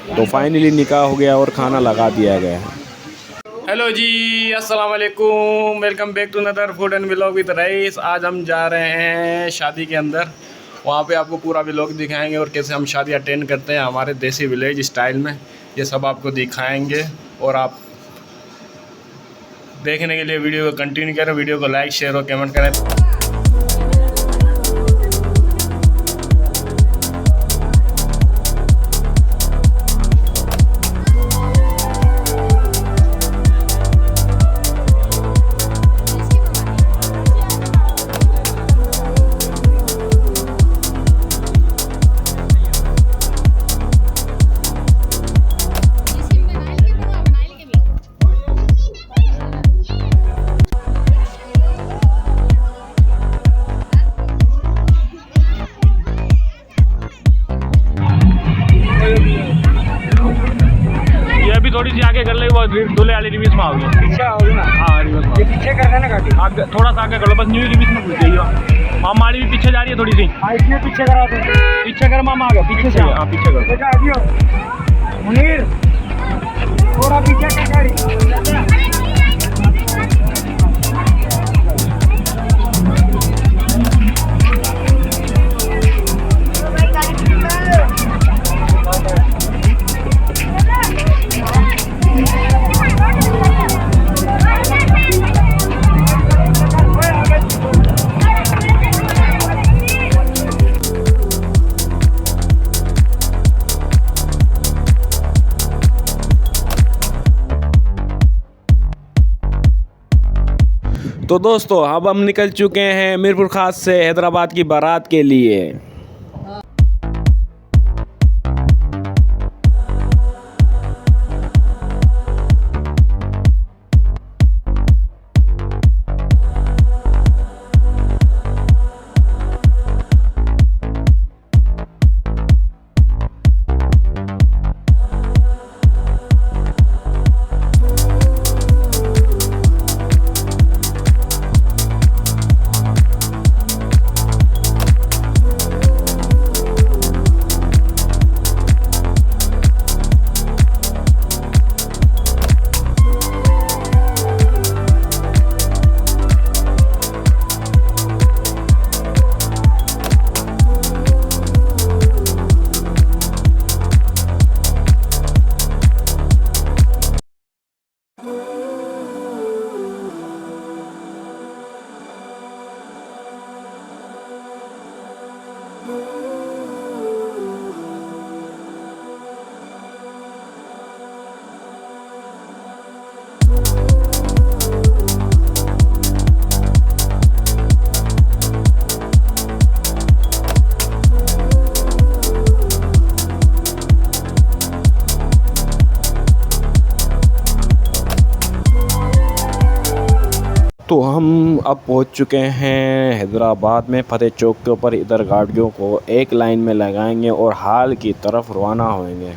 तो फाइनली निकाह हो गया और खाना लगा दिया गया है। हेलो जी, अस्सलाम वालेकुम, welcome back to another food and vlog with Raees. आज हम जा रहे हैं शादी के अंदर, वहाँ पे आपको पूरा व्लॉग दिखाएंगे और कैसे हम शादी अटेंड करते हैं हमारे देसी विलेज स्टाइल में। ये सब आपको दिखाएंगे और आप देखने के लिए वीडियो को कंटिन्यू करें, वीडियो को लाइक शेयर और कमेंट करें। थोड़ी सी आगे कर ले, वो दूल्हे वाली रिवर्स में आओगे, पीछे आओगे ना। हाँ रिवर्स में, ये पीछे कर देना गाड़ी, आगे थोड़ा सा आगे कर लो, बस न्यू रिवर्स में घुस जाइए। मामा वाली भी पीछे जा रही है थोड़ी सी। हाँ इसमें पीछे करा दो, पीछे कर मामा, आगे पीछे से। हाँ पीछे कर मुनीर, थोड़ा पीछे कर गाड़ी। तो दोस्तों अब हम निकल चुके हैं मीरपुर खास से हैदराबाद की बारात के लिए। तो हम अब पहुंच चुके हैं हैदराबाद में फतेह चौक के ऊपर। इधर गाड़ियों को एक लाइन में लगाएंगे और हाल की तरफ रवाना होंगे।